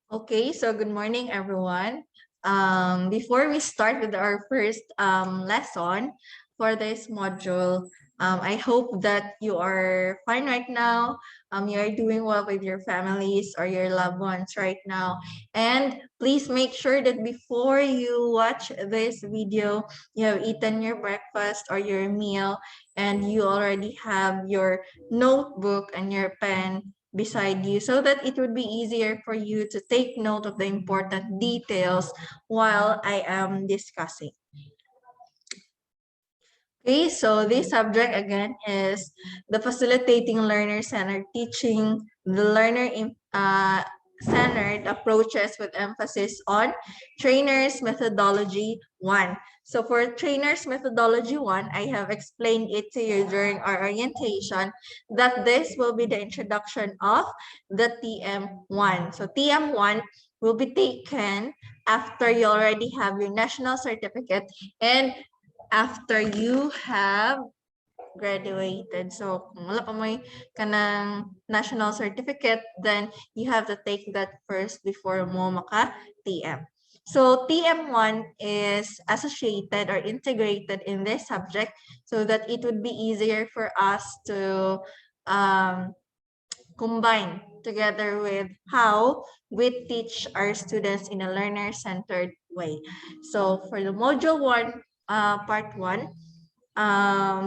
Okay, so good morning, everyone. Before we start with our first lesson for this module, I hope that you are fine right now. You are doing well with your families or your loved ones right now. And please make sure that before you watch this video, you have eaten your breakfast or your meal, and you already have your notebook and your pen beside you so that it would be easier for you to take note of the important details while I am discussing. Okay, so this subject again is the facilitating learner-centered teaching, the learner-centered approaches with emphasis on trainers methodology 1. So for trainers methodology 1, I have explained it to you during our orientation that this will be the introduction of the TM1. So TM1 will be taken after you already have your national certificate and after you have graduated. So, kung wala pa may kanang national certificate, then you have to take that first before mo maka-TM. So, TM1 is associated or integrated in this subject so that it would be easier for us to combine together with how we teach our students in a learner-centered way. So, for the Module 1, Part 1,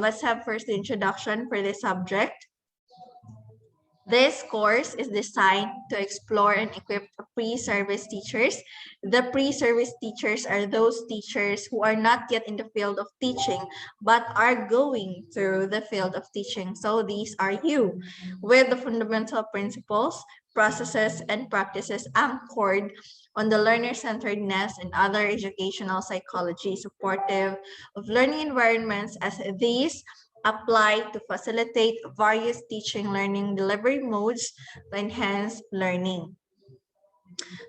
let's have first the introduction for this subject. This course is designed to explore and equip pre-service teachers. The pre-service teachers are those teachers who are not yet in the field of teaching, but are going through the field of teaching. So these are you, with the fundamental principles, processes, and practices anchored on the learner-centeredness and other educational psychology supportive of learning environments as these apply to facilitate various teaching learning delivery modes to enhance learning.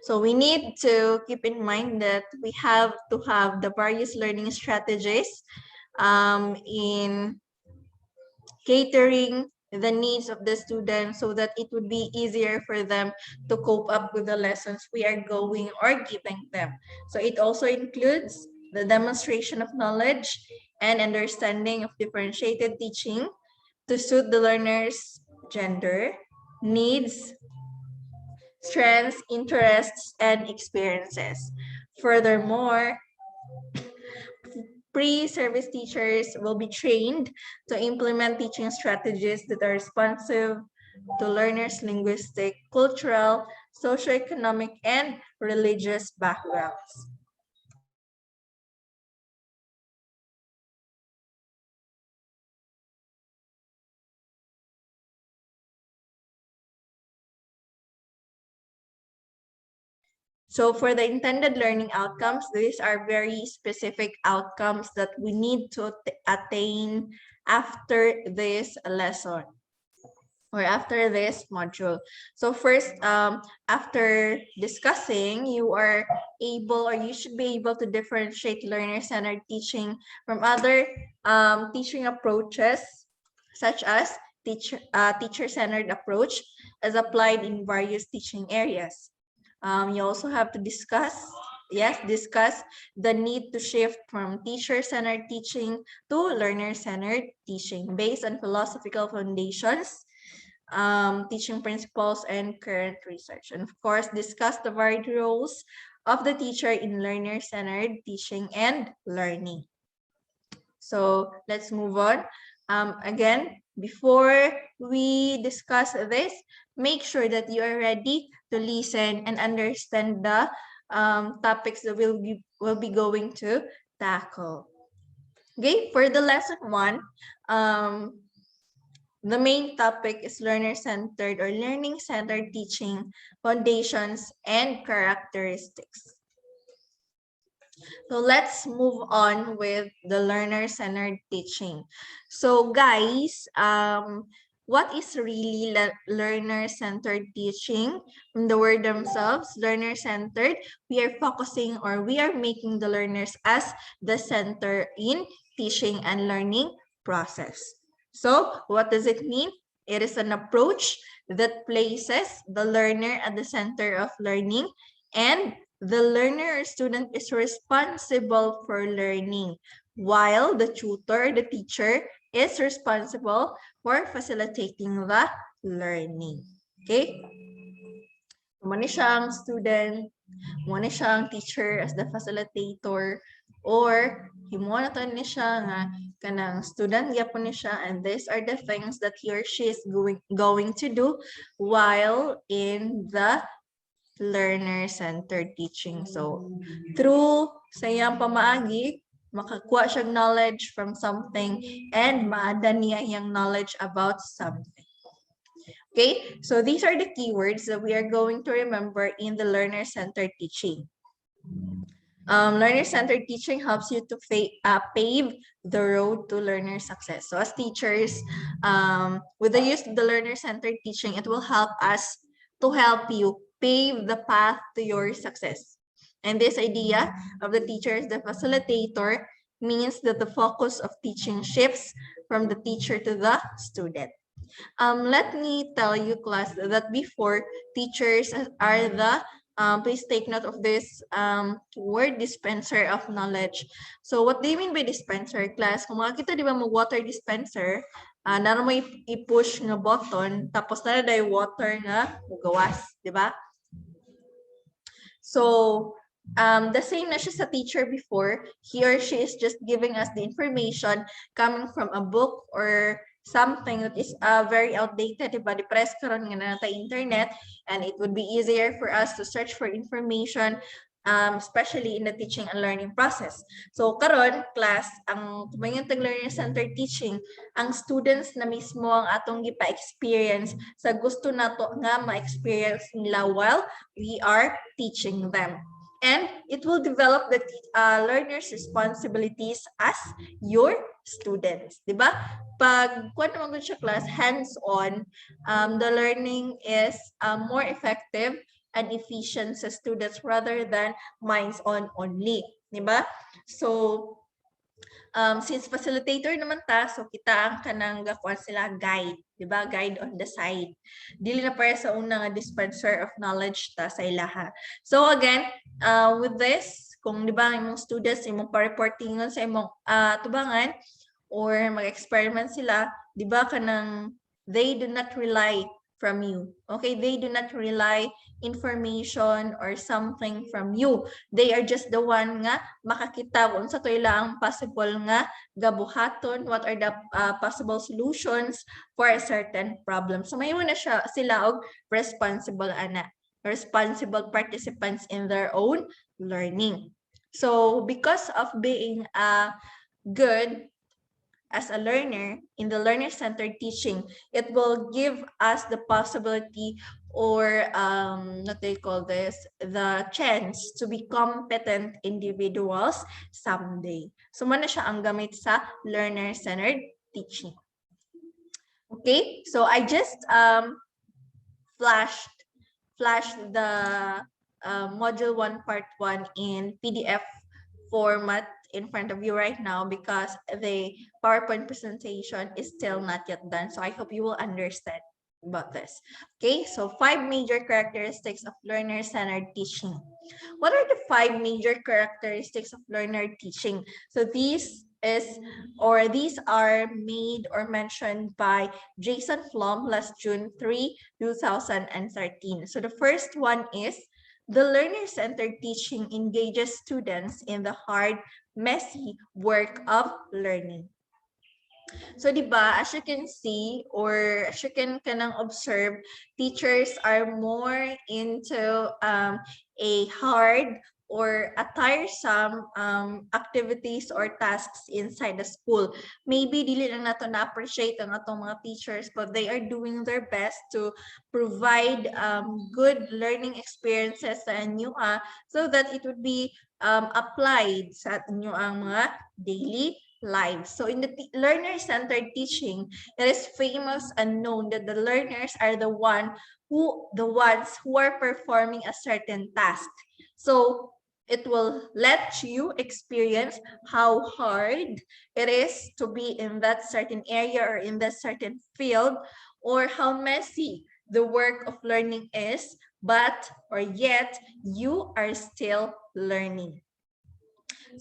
So we need to keep in mind that we have to have the various learning strategies in catering the needs of the students so that it would be easier for them to cope up with the lessons we are going or giving them. So it also includes the demonstration of knowledge and understanding of differentiated teaching to suit the learner's gender, needs, strengths, interests, and experiences. Furthermore, pre-service teachers will be trained to implement teaching strategies that are responsive to learners' linguistic, cultural, socioeconomic, and religious backgrounds. So for the intended learning outcomes, these are very specific outcomes that we need to attain after this lesson or after this module. So first, after discussing, you are able or you should be able to differentiate learner-centered teaching from other teaching approaches such as teacher-centered approach as applied in various teaching areas. You also have to discuss the need to shift from teacher-centered teaching to learner-centered teaching based on philosophical foundations, teaching principles, and current research. And of course, discuss the varied roles of the teacher in learner-centered teaching and learning. So let's move on. Again, before we discuss this, make sure that you are ready to listen and understand the topics that we'll be going to tackle. Okay, for the lesson 1, the main topic is learner-centered or learning-centered teaching foundations and characteristics. So let's move on with the learner-centered teaching. So guys, what is really learner-centered teaching? From the word themselves, learner-centered, we are focusing or we are making the learners as the center in teaching and learning process. So what does it mean? It is an approach that places the learner at the center of learning, and the learner or student is responsible for learning, while the tutor, the teacher, is responsible for facilitating the learning. Okay? Muna siyang student, muna siyang teacher as the facilitator, or himo na to ni siya nga kanang student gyapon ni siya, and these are the things that he or she is going to do while in the learner-centered teaching. So through sa iyang pamaagi, makakuha siya knowledge from something and maada niya iyang knowledge about something. Okay, so these are the keywords that we are going to remember in the learner-centered teaching. Learner-centered teaching helps you to pave the road to learner success. So as teachers, with the use of the learner-centered teaching, it will help us to help you pave the path to your success. And this idea of the teacher as the facilitator means that the focus of teaching shifts from the teacher to the student. Let me tell you, class, that before, teachers are the, please take note of this word, dispenser of knowledge. So what do you mean by dispenser, class? Kung makakita, di ba, water dispenser, na mo i-push nga button, tapos na yung water nga mugawas, di ba? So, the same na siya sa teacher before, he or she is just giving us the information coming from a book or something that is very outdated, diba? Depressed karon nga na internet, and it would be easier for us to search for information, especially in the teaching and learning process. So karon, class, ang tumayon tag learner-centered teaching, ang students na mismo ang atong gipa-experience sa gusto nato nga ma-experience nila while we are teaching them. And it will develop the learner's responsibilities as your students, di ba? Pag kuwan naman siya, class, hands-on, the learning is more effective and efficient sa students rather than minds-on only, di ba? So, since facilitator naman ta, so kita ang kanang gakuan sila guide, di ba? Guide on the side. Dili na para sa unang dispenser of knowledge ta sa ilaha. So again, with this, kung di ba imong students imong pa-reportingon sa imong tubangan or mag-experiment sila, di ba kanang they do not rely from you. Okay, they do not rely information or something from you. They are just the one nga makakita kung sa to'y lang possible nga gabuhaton, what are the possible solutions for a certain problem. So may na siya sila og responsible participants in their own learning. So because of being good as a learner in the learner-centered teaching, it will give us the possibility or what they call this, the chance to be competent individuals someday. So muna siya ang gamit sa learner-centered teaching. Okay, so I just flashed the module 1 part 1 in PDF format in front of you right now because the PowerPoint presentation is still not yet done. So I hope you will understand about this. Okay, so 5 major characteristics of learner-centered teaching. What are the 5 major characteristics of learner teaching? So these are made or mentioned by Jason Flom last June 3, 2013. So the first one is the learner-centered teaching engages students in the hard, messy work of learning. So, diba, as you can see, or as you can observe, teachers are more into a hard or a tiresome activities or tasks inside the school. Maybe dili lang nato na-appreciate ang atong mga teachers, but they are doing their best to provide good learning experiences sa inyo so that it would be applied sa inyo ang mga daily lives. So in the learner-centered teaching, it is famous and known that the learners are the ones who are performing a certain task. So it will let you experience how hard it is to be in that certain area or in that certain field, or how messy the work of learning is, but or yet you are still learning.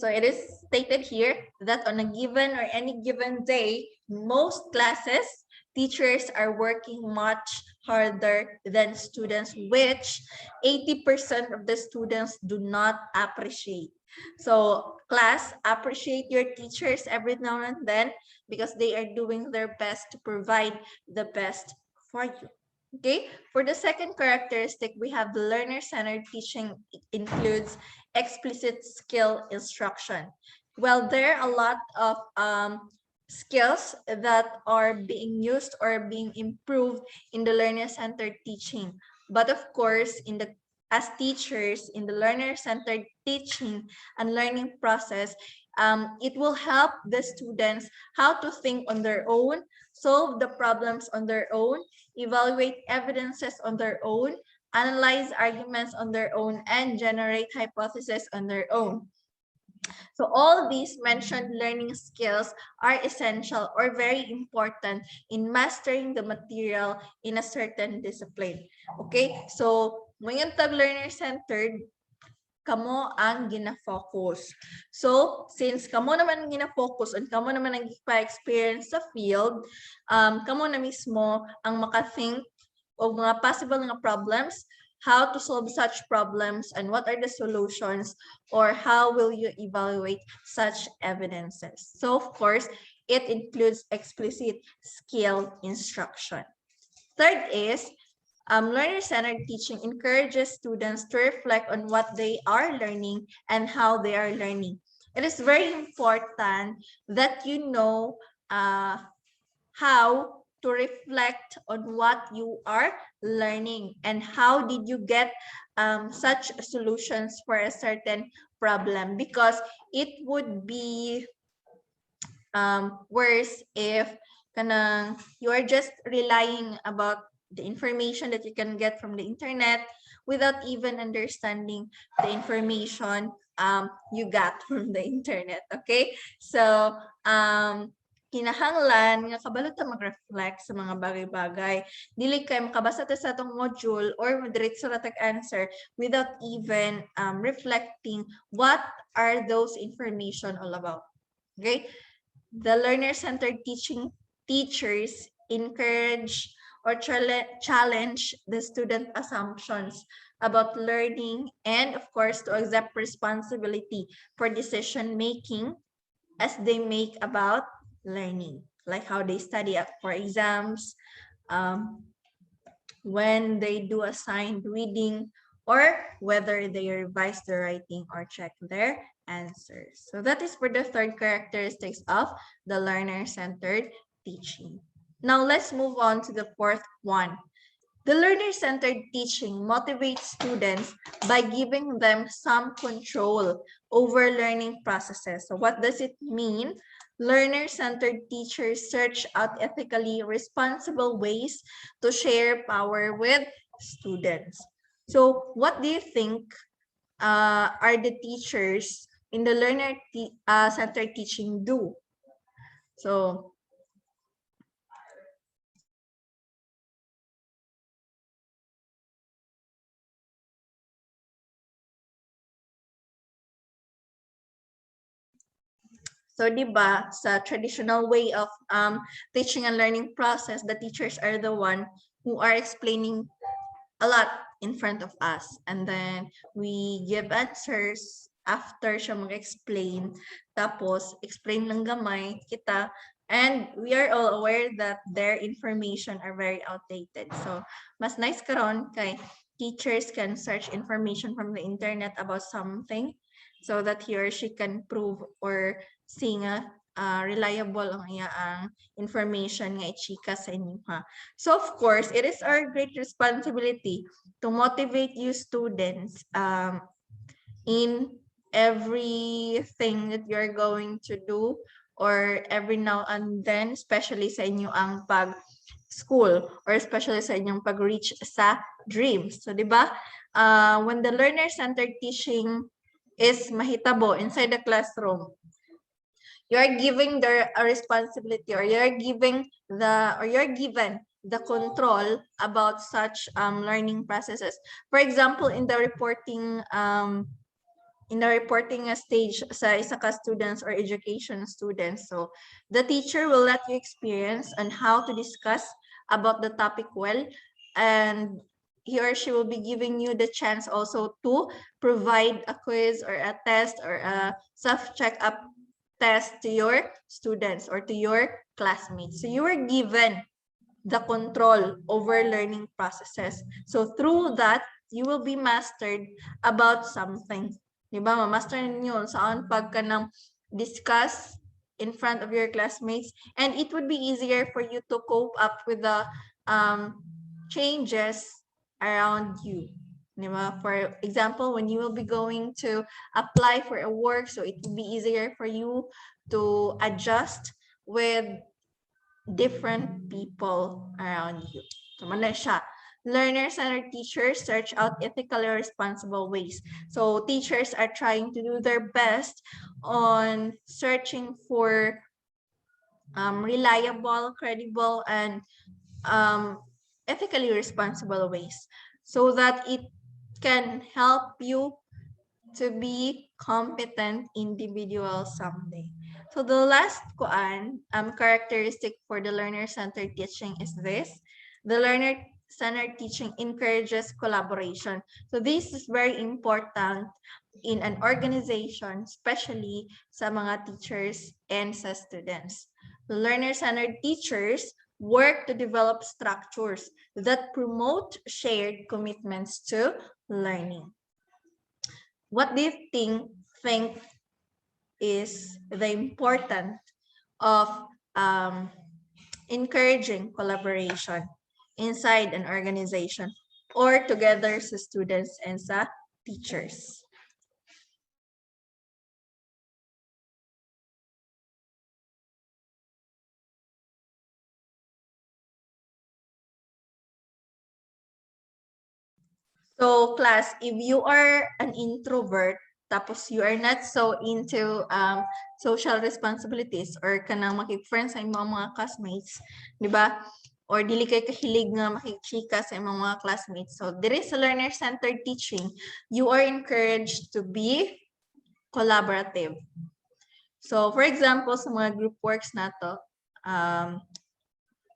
So it is stated here that on a given or any given day, most classes, teachers are working much harder than students, which 80% of the students do not appreciate. So class, appreciate your teachers every now and then because they are doing their best to provide the best for you. Okay, for the second characteristic, we have the learner-centered teaching includes explicit skill instruction. Well, there are a lot of skills that are being used or being improved in the learner-centered teaching. But of course, as teachers in the learner-centered teaching and learning process, it will help the students how to think on their own, solve the problems on their own, evaluate evidences on their own, analyze arguments on their own, and generate hypotheses on their own. So all these mentioned learning skills are essential or very important in mastering the material in a certain discipline. Okay, so ngayon tag learner-centered, kamo ang gina-focus. So, since kamo naman ang gina-focus and kamo naman ang pa-experience sa field, kamo na mismo ang makathink o mga possible nga problems, how to solve such problems, and what are the solutions, or how will you evaluate such evidences. So, of course, it includes explicit skill instruction. Third is, learner-centered teaching encourages students to reflect on what they are learning and how they are learning. It is very important that you know how to reflect on what you are learning and how did you get such solutions for a certain problem, because it would be worse if you are just relying about the information that you can get from the internet without even understanding the information you got from the internet. Okay, so kinahanglan nga kabalo ta mag-reflect sa mga bagay-bagay. Dili kay makabasa ta sa atong module or diretso ra tag answer without even reflecting what are those information all about. Okay, the learner-centered teaching teachers encourage or challenge the student assumptions about learning and, of course, to accept responsibility for decision making as they make about learning, like how they study up for exams, when they do assigned reading, or whether they revise their writing or check their answers. So that is for the third characteristics of the learner-centered teaching. Now let's move on to the fourth one. The learner-centered teaching motivates students by giving them some control over learning processes. So what does it mean? Learner-centered teachers search out ethically responsible ways to share power with students. So what do you think are the teachers in the learner-centered teaching do? So So, di ba, sa traditional way of teaching and learning process, the teachers are the one who are explaining a lot in front of us. And then we give answers after siya mag-explain. Tapos, explain lang gamay kita. And we are all aware that their information are very outdated. So, mas nice karon kay teachers can search information from the internet about something so that he or she can prove or see nga reliable ang iyang information nga ichika sa inyo ha. So of course, it is our great responsibility to motivate you students in everything that you're going to do or every now and then, especially sa inyo ang pag-school or especially sa inyong pag-reach sa dreams. So di ba? When the learner-centered teaching is mahitabo inside the classroom, you're giving a responsibility or you're given the control about such learning processes. For example, in the reporting stage sa isa ka students or education students. So the teacher will let you experience on how to discuss about the topic well, and he or she will be giving you the chance also to provide a quiz or a test or a self-checkup test to your students or to your classmates. So you were given the control over learning processes. So through that, you will be mastered about something. Diba? Ma-master ninyo saan pagka nang discuss in front of your classmates, and it would be easier for you to cope up with the changes around you. Diba? For example, when you will be going to apply for a work, so it will be easier for you to adjust with different people around you. So, mali siya. Learner-centered teachers search out ethically responsible ways. So, teachers are trying to do their best on searching for reliable, credible, and ethically responsible ways so that it can help you to be competent individual someday. So the last characteristic for the learner-centered teaching is this. The learner-centered teaching encourages collaboration. So this is very important in an organization, especially sa mga teachers and sa students. The learner-centered teachers work to develop structures that promote shared commitments to learning. What do you think is the importance of encouraging collaboration inside an organization or together sa students and sa teachers? So class, if you are an introvert, tapos you are not so into social responsibilities or kanang makik-friends sa imong mga classmates, di ba? Or dili kay kahilig nga makikchika sa imong mga classmates. So there is a learner-centered teaching. You are encouraged to be collaborative. So for example, sa mga group works nato, na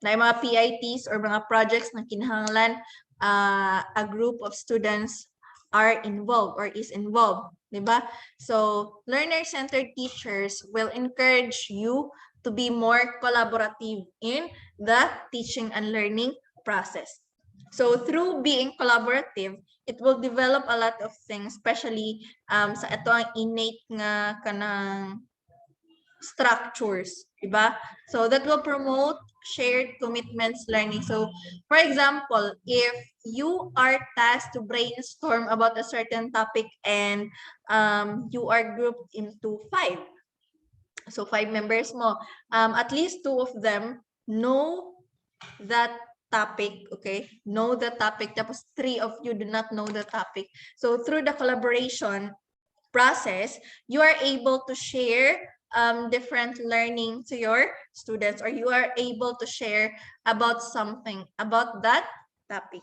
mga PITs or mga projects na kinahanglan a group of students are involved or is involved, diba? So learner-centered teachers will encourage you to be more collaborative in the teaching and learning process. So through being collaborative, it will develop a lot of things, especially sa ito ang innate nga kanang structures, diba? So that will promote shared commitments learning. So for example, if you are tasked to brainstorm about a certain topic and you are grouped into 5. So 5 members mo, at least 2 of them know that topic, okay? Know the topic, tapos 3 of you do not know the topic. So through the collaboration process, you are able to share different learning to your students, or you are able to share about something about that topic.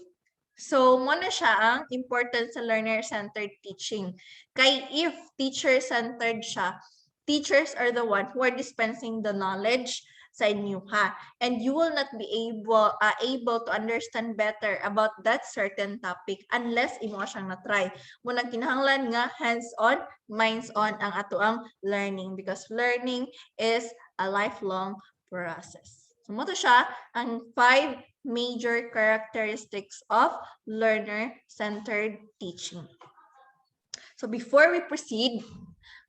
So, muna siya ang importance sa learner-centered teaching. Kay if teacher-centered siya, teachers are the one who are dispensing the knowledge sa inyo ha, and you will not be able to understand better about that certain topic unless imo siyang na-try. Muna kinahanglan nga hands-on, minds-on ang atoang learning, because learning is a lifelong process. So mo to siya ang 5 major characteristics of learner-centered teaching. So before we proceed,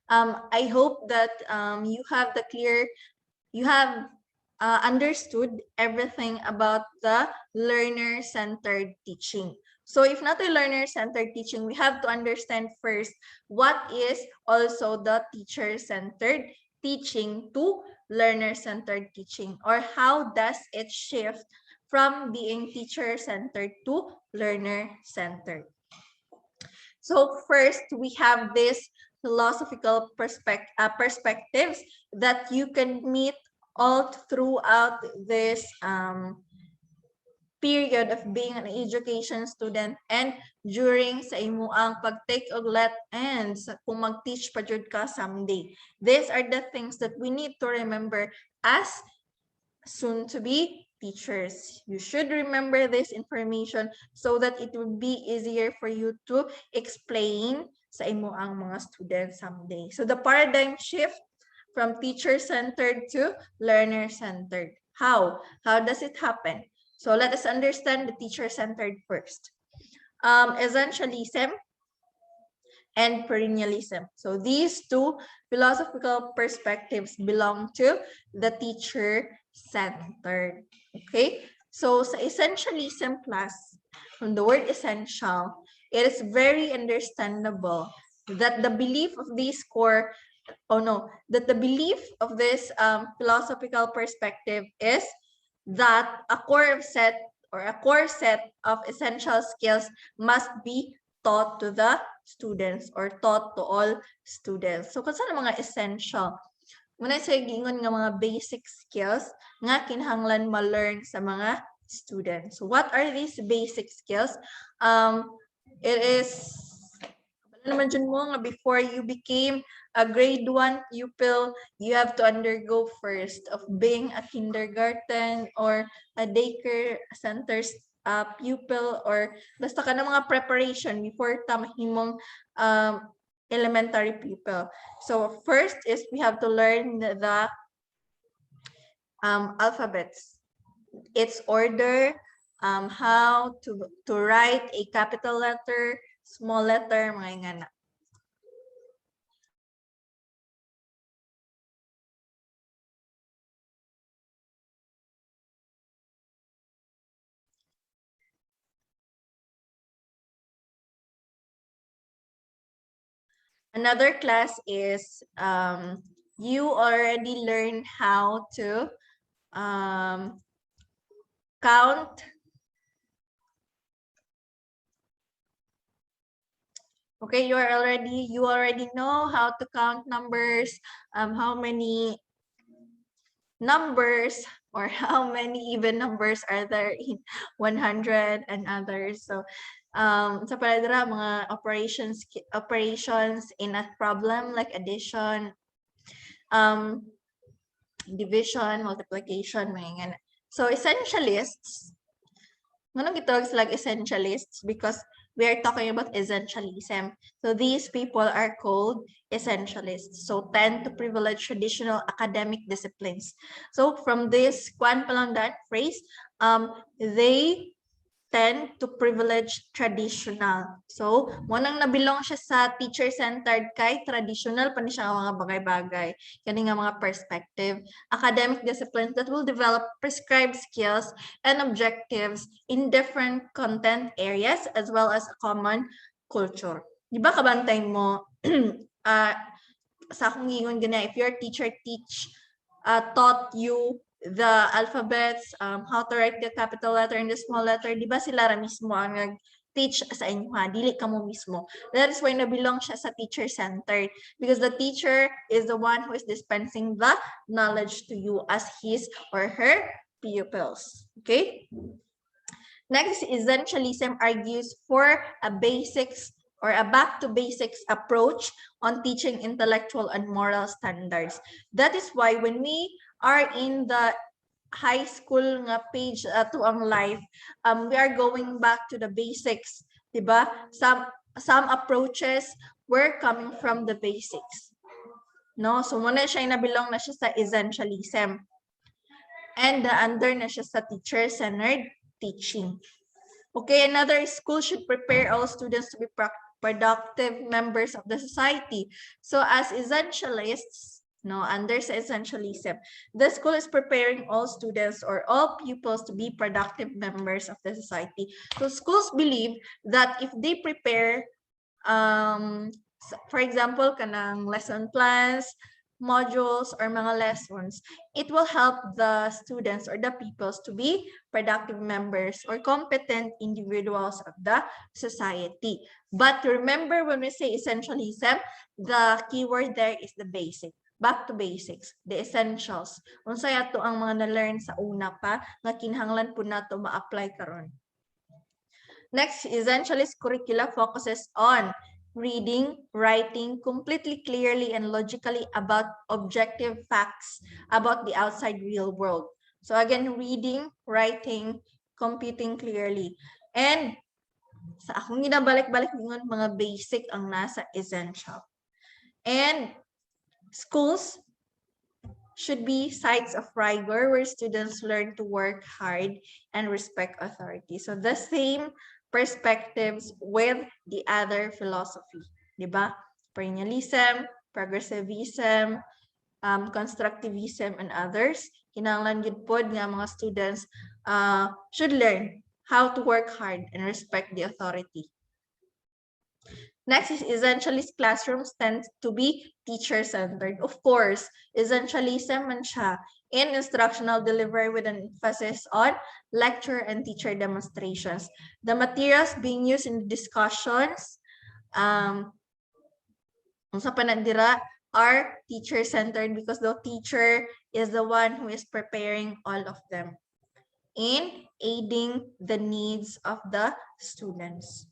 I hope that you have understood everything about the learner-centered teaching. So if not a learner-centered teaching, we have to understand first what is also the teacher-centered teaching to learner-centered teaching, or how does it shift from being teacher-centered to learner-centered. So first, we have this philosophical perspectives that you can meet all throughout this period of being an education student and during sa imo ang pag-take og let ends kung mag-teach pa jud ka someday. These are the things that we need to remember as soon to be teachers. You should remember this information so that it will be easier for you to explain sa imo ang mga students someday. So the paradigm shift from teacher-centered to learner-centered. How? How does it happen? So let us understand the teacher-centered first. Essentialism and perennialism. So these two philosophical perspectives belong to the teacher-centered. Okay? So sa essentialism class, from the word essential, it is very understandable that the belief of this that the belief of this philosophical perspective is that a core set of essential skills must be taught to the students or taught to all students. So, kung saan mga essential? Muna sa gingon nga mga basic skills nga kinahanglan ma-learn sa mga students. So, what are these basic skills? It is, naman dyan mo nga before you became a grade 1 pupil, you have to undergo first of being a kindergarten or a daycare center's pupil or basta ka na mga preparation before mahimong elementary pupil. So first is we have to learn the alphabets, its order, how to write a capital letter, small letter, mga ingana. Another class is you already learned how to count. Okay, you already know how to count numbers, how many numbers or how many even numbers are there in 100 and others. So sa paladra mga operations in a problem like addition, division, multiplication, mga. So essentialists, nganong gitawag sila essentialists because we are talking about essentialism. So these people are called essentialists. So tend to privilege traditional academic disciplines. So from this kwan pa lang that phrase, they tend to privilege traditional. So, munang nabilong siya sa teacher-centered kay traditional pa ni siya mga bagay-bagay. Kani nga mga perspective, academic disciplines that will develop prescribed skills and objectives in different content areas as well as a common culture. Di ba kabantay mo, sa akong gingon gina, if your teacher taught you the alphabets, how to write the capital letter and the small letter, di ba sila ra mismo ang nag-teach sa inyo ha, dili ka mo mismo. That is why nabilong siya sa teacher-centered because the teacher is the one who is dispensing the knowledge to you as his or her pupils. Okay? Next, essentialism argues for a basics or a back to basics approach on teaching intellectual and moral standards. That is why when we are in the high school nga page to ang life, we are going back to the basics, diba? Some approaches were coming from the basics. No, so muna siya nabilong na siya sa essentialism. And under na siya sa teacher-centered teaching. Okay, another school should prepare all students to be productive members of the society. So as essentialists, under essentialism, the school is preparing all students or all pupils to be productive members of the society. So schools believe that if they prepare, for example, kanang lesson plans, modules, or mga lessons, it will help the students or the pupils to be productive members or competent individuals of the society. But remember, when we say essentialism, the keyword there is the basic. Back to basics, the essentials. Unsay ato ang mga na-learn sa una pa nga kinahanglan po nato ma-apply karon. Next, essentialist curricula focuses on reading, writing completely clearly and logically about objective facts about the outside real world. So again, reading, writing, computing clearly. And sa akong ginabalik-balik ngon mga basic ang nasa essential. And schools should be sites of rigor where students learn to work hard and respect authority. So the same perspectives with the other philosophy, di ba? Perennialism, Progressivism, Constructivism, and others. Kinahanglan yun po nga mga students should learn how to work hard and respect the authority. Next is essentialist classrooms tend to be teacher-centered. Of course, essentialism man siya in instructional delivery with an emphasis on lecture and teacher demonstrations. The materials being used in discussions sa panandira are teacher-centered because the teacher is the one who is preparing all of them in aiding the needs of the students.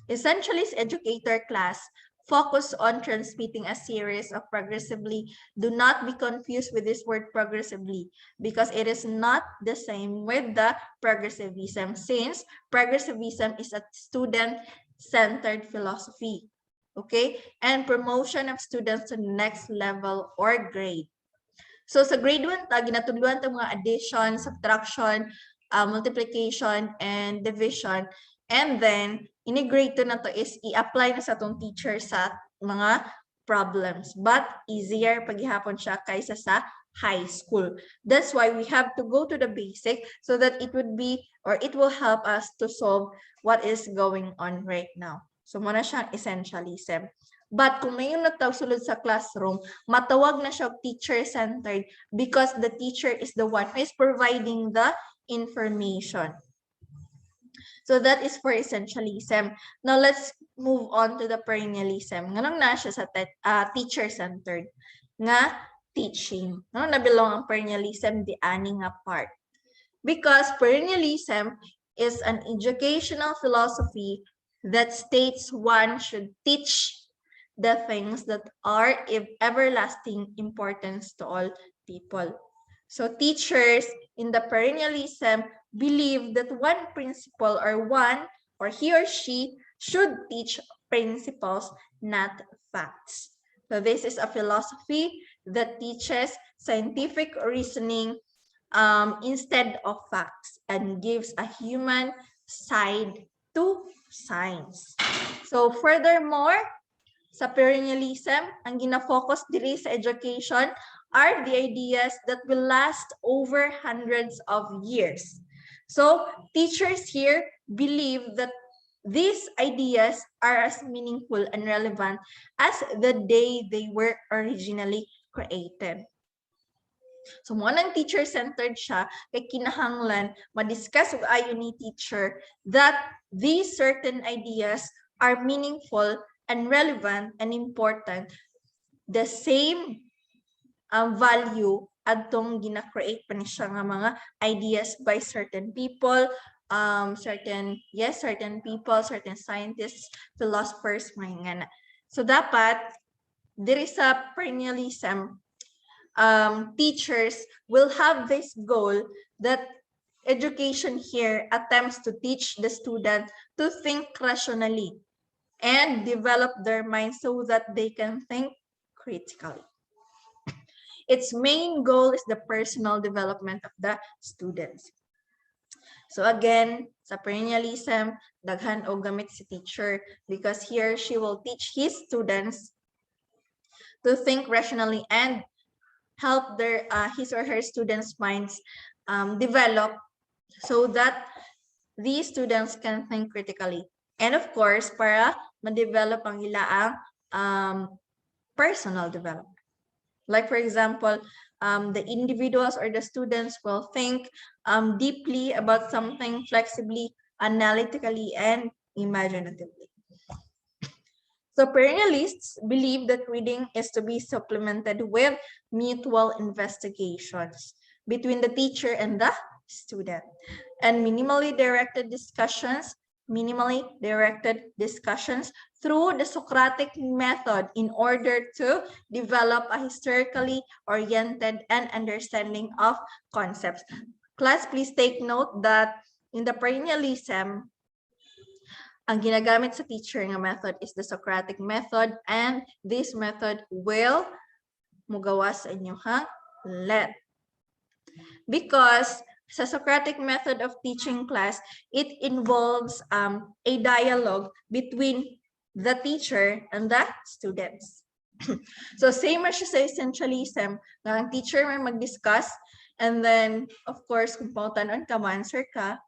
Essentialist educator class focus on transmitting a series of progressively. Do not be confused with this word progressively because it is not the same with the progressivism, since progressivism is a student-centered philosophy, okay? And promotion of students to the next level or grade. So sa grade 1, ginatuluan ito mga addition, subtraction, multiplication, and division. And then, integrate na to is i-apply na sa itong teacher sa mga problems. But easier paghihapon siya kaysa sa high school. That's why we have to go to the basic so that it would be, or it will help us to solve what is going on right now. So, muna siyang essentialism. But kung ngayon natawsulod sa classroom, matawag na siya teacher-centered because the teacher is the one who is providing the information. So that is for essentialism. Now let's move on to the perennialism. Nganong na siya sa teacher-centered nga teaching. Nganong nabilong ang perennialism di ani nga part? Because perennialism is an educational philosophy that states one should teach the things that are of everlasting importance to all people. So teachers in the perennialism believe that one principal or he or she should teach principles, not facts. So this is a philosophy that teaches scientific reasoning instead of facts and gives a human side to science. So furthermore, sa perennialism, ang gina-focus diri sa education are the ideas that will last over hundreds of years. So teachers here believe that these ideas are as meaningful and relevant as the day they were originally created. So mo nang teacher-centered siya, kay kinahanglan ma-discuss ug ayo ni teacher that these certain ideas are meaningful and relevant and important, the same value adtong gina-create pa ni siya nga mga ideas by certain people, certain people, certain scientists, philosophers, mga. So dapat diri sa perennialism, teachers will have this goal that education here attempts to teach the student to think rationally and develop their mind so that they can think critically. Its main goal is the personal development of the students. So again, sa perennialism, daghan og gamit si teacher because he or she will teach his students to think rationally and help their his or her students' minds develop so that these students can think critically. And of course, para ma-develop ang ilaang personal development. Like for example, the individuals or the students will think deeply about something flexibly, analytically, and imaginatively. So perennialists believe that reading is to be supplemented with mutual investigations between the teacher and the student, and minimally directed discussions through the Socratic method in order to develop a historically oriented and understanding of concepts. Class, please take note that in the perennialism, ang ginagamit sa teacher nga method is the Socratic method, and this method will mugawas sa inyong let. Because sa Socratic method of teaching, class, it involves a dialogue between the teacher and the students. So same as sa essentialism, na ang teacher may mag-discuss, and then, of course, kung pautanon ka, answer ka.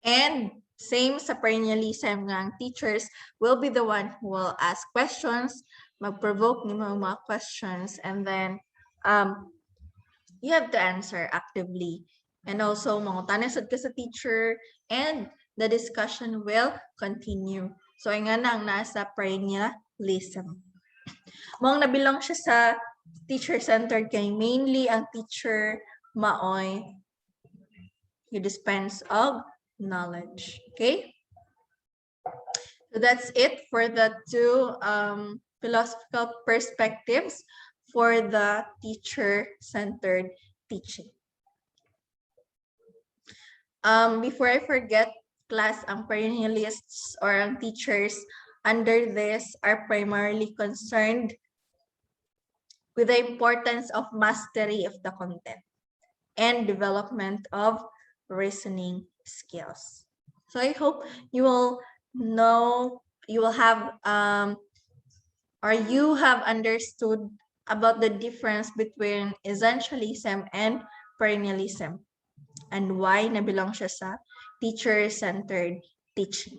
And same sa perennialism nga, ang teachers will be the one who will ask questions, mag-provoke ni mga questions, and then you have to answer actively. And also, mangutanasod ka sa teacher, and the discussion will continue. So, ay nga nang nasa perennialism. Mong nabilong siya sa teacher-centered kay mainly ang teacher maoy you dispense of knowledge. Okay, so that's it for the two philosophical perspectives for the teacher-centered teaching. Before I forget, class, ang perennialists or ang teachers under this are primarily concerned with the importance of mastery of the content and development of reasoning skills. So I hope you will know, you will have, or you have understood about the difference between essentialism and perennialism and why nabilong siya sa teacher-centered teaching.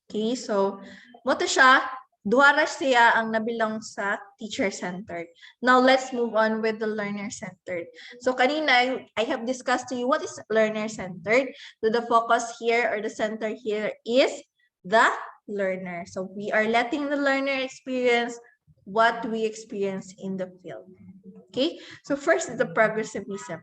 Okay, so moto siya, duha siya ang nabilong sa teacher-centered. Now, let's move on with the learner-centered. So, kanina, I have discussed to you what is learner-centered. So, the focus here or the center here is the learner. So, we are letting the learner experience what we experience in the field. Okay, so first is the progressivism.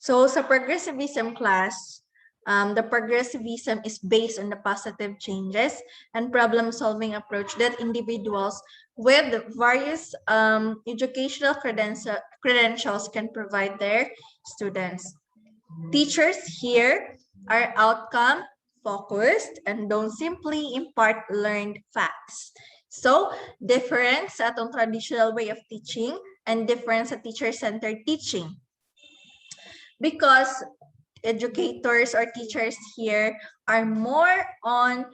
So sa progressivism class, the progressivism is based on the positive changes and problem-solving approach that individuals with various educational credentials can provide their students. Teachers here are outcome-focused and don't simply impart learned facts. So, difference sa atong traditional way of teaching and difference sa teacher-centered teaching. Because educators or teachers here are more on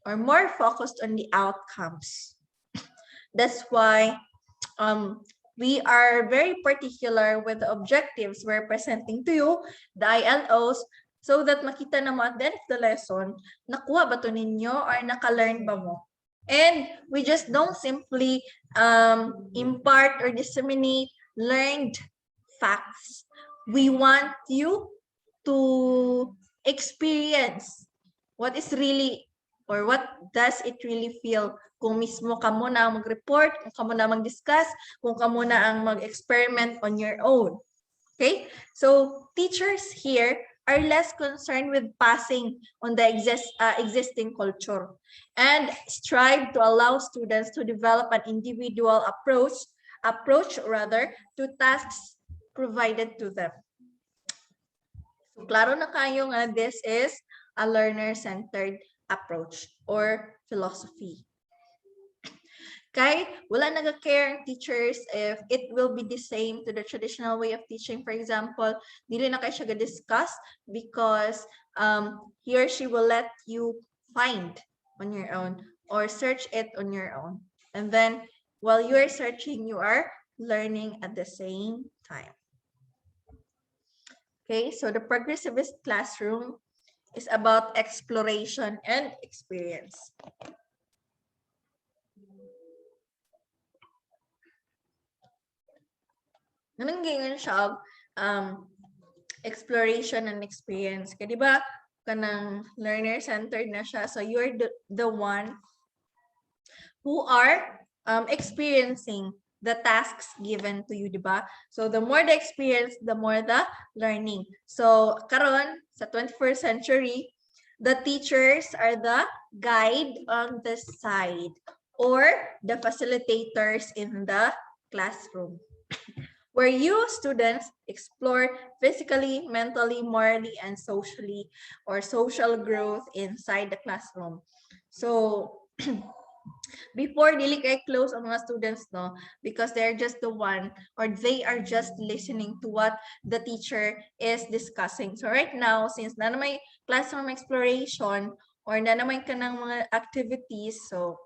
or more focused on the outcomes. That's why we are very particular with the objectives we're presenting to you, the ILOs, so that makita na mo at the end of the lesson, nakuha ba to ninyo or naka-learn ba mo? And we just don't simply impart or disseminate learned facts. We want you to experience what is really or what does it really feel kung mismo ka muna ang mag-report, kung ka muna mag-discuss, kung ka muna ang mag-experiment on your own. Okay? So teachers here are less concerned with passing on the existing culture and strive to allow students to develop an individual approach to tasks provided to them. So, klaro na kayo nga this is a learner-centered approach or philosophy. Kay wala naga-care ang teachers if it will be the same to the traditional way of teaching. For example, dili na kay siya ga-discuss because he or she will let you find on your own or search it on your own. And then while you are searching, you are learning at the same time. Okay, so the progressivist classroom is about exploration and experience. Ganun ganyan siya exploration and experience. Kaya di ba kanang learner-centered na siya. So you're the one who are experiencing the tasks given to you, di ba? So the more the experience, the more the learning. So karon sa 21st century, the teachers are the guide on the side or the facilitators in the classroom, where you students explore physically, mentally, morally, and socially, or social growth inside the classroom. So before dili kay close ang mga students, no, because they're just the one or they are just listening to what the teacher is discussing. So right now, since na may classroom exploration or na naman ka ng mga activities, so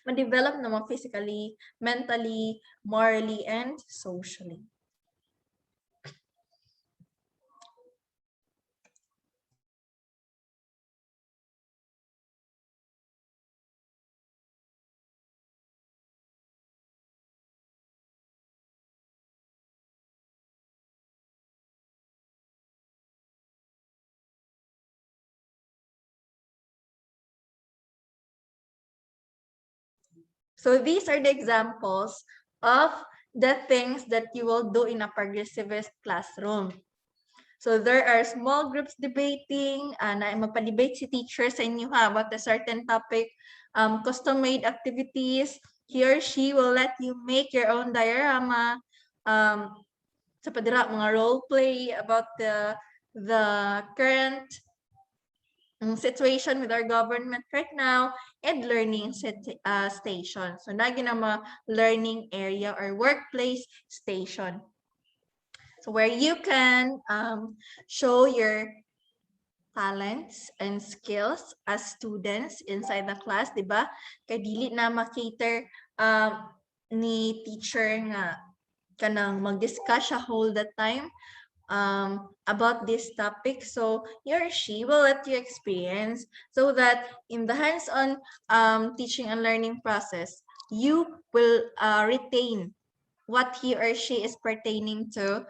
ma-develop naman physically, mentally, morally, and socially. So these are the examples of the things that you will do in a progressivist classroom. So there are small groups debating, na magpa-debate si teacher sa inyo about a certain topic, custom-made activities. He or she will let you make your own diorama, sa padira, mga role play about the current situation with our government right now, and learning station. So nagi na mga learning area or workplace station. So where you can show your talents and skills as students inside the class, di ba? Kaya dili na makater ni teacher nga kanang mag-discuss siya whole the time about this topic. So he or she will let you experience so that in the hands-on teaching and learning process, you will retain what he or she is pertaining to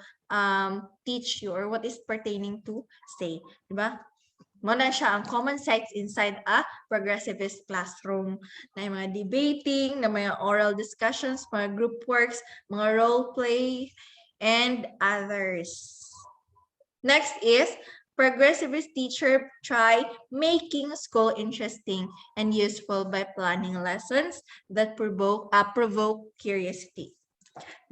teach you or what is pertaining to say, diba? Muna siya ang common sites inside a progressivist classroom, na yung mga debating, na mga oral discussions, mga group works, mga role play, and others. Next is progressivist teacher try making school interesting and useful by planning lessons that provoke curiosity.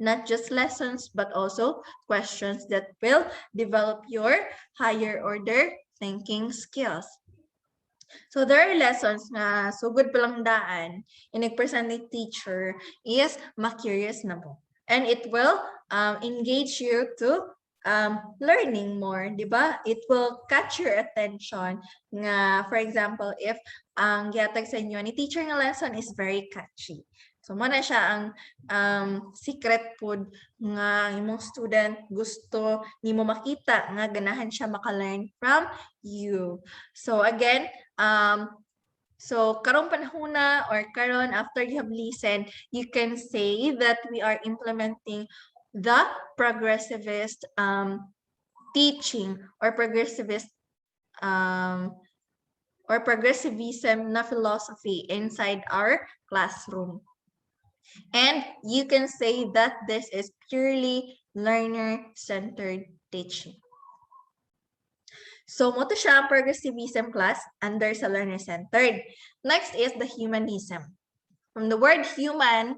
Not just lessons, but also questions that will develop your higher order thinking skills. So there are lessons na sugod palang daan in nag-present ni teacher is ma-curious na mo. And it will engage you to learning more, di ba? It will catch your attention nga, for example, if ang gihatag sa inyo ni teacher nga lesson is very catchy. So, muna siya ang secret food nga imong student gusto nimo makita nga ganahan siya maka-learn from you. So, again, so karong panahona or karon after you have listened, you can say that we are implementing the progressivist teaching or progressivist or progressivism na philosophy inside our classroom. And you can say that this is purely learner-centered teaching. So, mo to siya ang progressivism class under sa learner-centered. Next is the humanism. From the word human,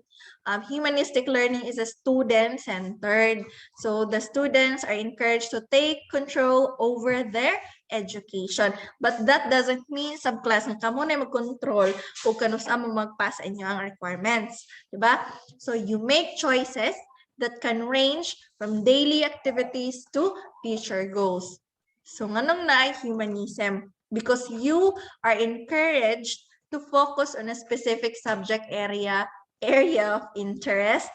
humanistic learning is a student-centered. So the students are encouraged to take control over their education. But that doesn't mean sub-class na kamo na mag-control kung kanus-a mo magpasa inyo ang requirements. Diba? So you make choices that can range from daily activities to future goals. So nganong na humanism? Because you are encouraged to focus on a specific subject area of interest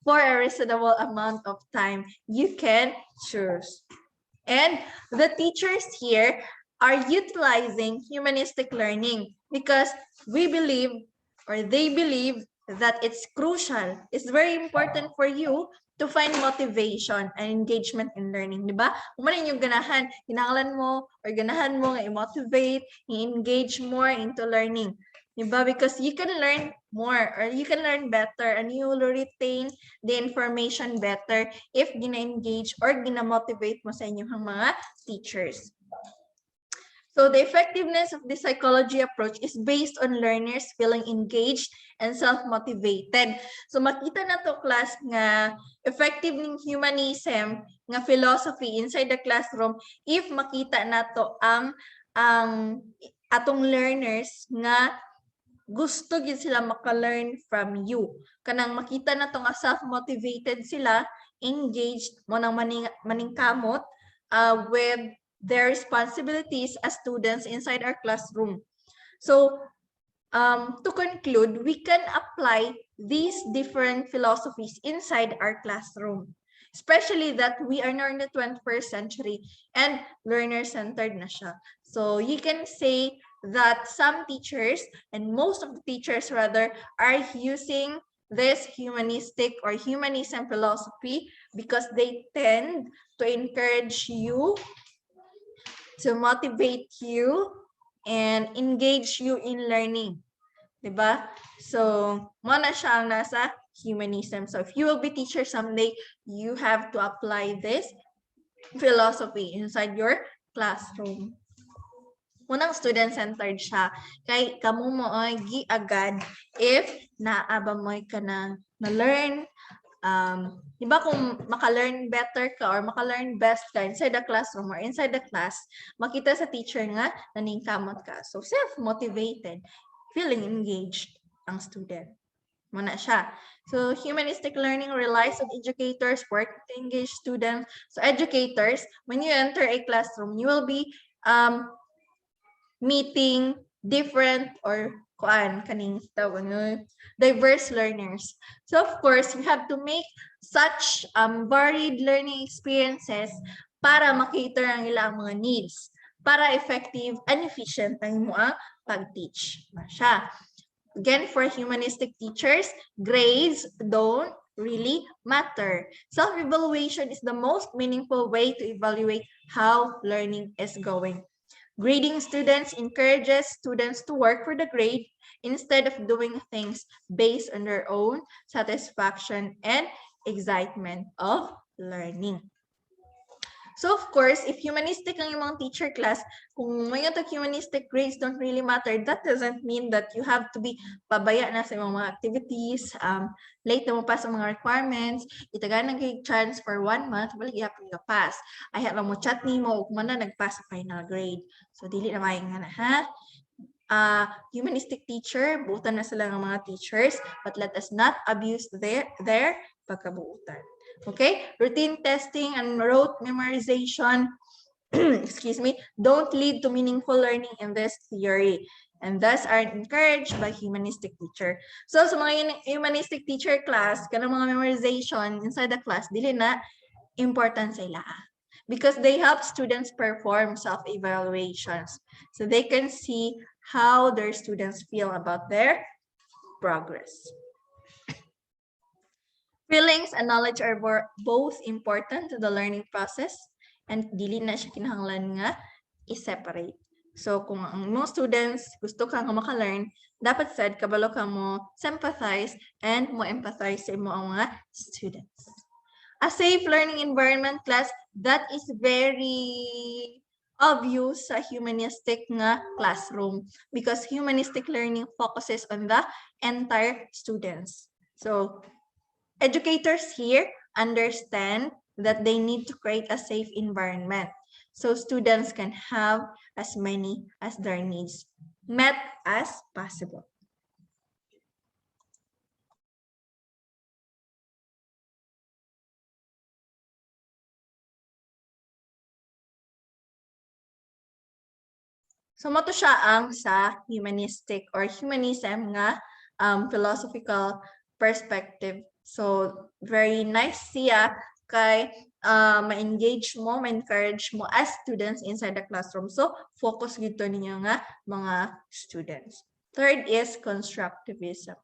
for a reasonable amount of time you can choose. And the teachers here are utilizing humanistic learning because we believe, or they believe, that it's crucial. It's very important for you to find motivation and engagement in learning, di ba? Kung ano yung ganahan, hinanglan mo or ganahan mo nga i-motivate, i-engage more into learning. Diba? Because you can learn more or you can learn better and you will retain the information better if gina-engage or gina-motivate mo sa inyong mga teachers. So the effectiveness of the psychology approach is based on learners feeling engaged and self-motivated. So makita na to class nga effective ng humanism nga philosophy inside the classroom if makita na to ang atong learners nga gusto gid sila maka-learn from you. Kanang makita na to nga self-motivated sila, engaged mo nang maningkamot with their responsibilities as students inside our classroom. So, to conclude, we can apply these different philosophies inside our classroom, especially that we are now in the 21st century and learner-centered na siya. So, you can say that some teachers, and most of the teachers rather, are using this humanistic or humanism philosophy because they tend to encourage you, to motivate you, and engage you in learning. Diba? So, mo na siya ang nasa humanism. So, if you will be teacher someday, you have to apply this philosophy inside your classroom. Unang student-centered siya. Kay kamo mo ay giagad if naaba mo ka na learn. Diba kung maka-learn better ka or maka-learn best ka inside the classroom or inside the class, makita sa teacher nga naningkamot ka. So self-motivated, feeling engaged ang student. Muna siya. So humanistic learning relies on educators working to engage students. So educators, when you enter a classroom, you will be meeting different or diverse learners. So of course, you have to make such varied learning experiences para makater ang ilang mga needs, para effective and efficient ang mga pag-teach. Again, for humanistic teachers, grades don't really matter. Self-evaluation is the most meaningful way to evaluate how learning is going. Grading students encourages students to work for the grade instead of doing things based on their own satisfaction and excitement of learning. So of course, if humanistic ang imong teacher class, kung may humanistic grades don't really matter, that doesn't mean that you have to be pabaya na sa imong mga activities, late na mo pa sa mga requirements, itagaan ng chance for 1 month, wala gyapon ka pass. Ay lang mo chat nimo ug man na nagpass sa final grade. So dili na maayong nga na ha. Humanistic teacher, buutan na sila ng mga teachers, but let us not abuse their pagkabuutan. Okay, routine testing and rote memorization, excuse me, don't lead to meaningful learning in this theory, and thus are encouraged by humanistic teacher. So sa mga humanistic teacher class, kanang mga memorization inside the class, dili na important sa ila. Because they help students perform self-evaluations. So they can see how their students feel about their progress. Feelings and knowledge are both important to the learning process and dili na siya kinahanglan nga i-separate. So kung ang mga students gusto ka nga maka-learn, dapat sad kabalo ka mo sympathize and mo empathize sa imo ang mga students. A safe learning environment class, that is very of you sa humanistic nga classroom because humanistic learning focuses on the entire students. So educators here understand that they need to create a safe environment so students can have as many as their needs met as possible. So mo to siya ang sa humanistic or humanism nga philosophical perspective. So very nice siya kay ma-engage mo, ma-encourage mo as students inside the classroom. So focus gito ninyo nga mga students. Third is constructivism.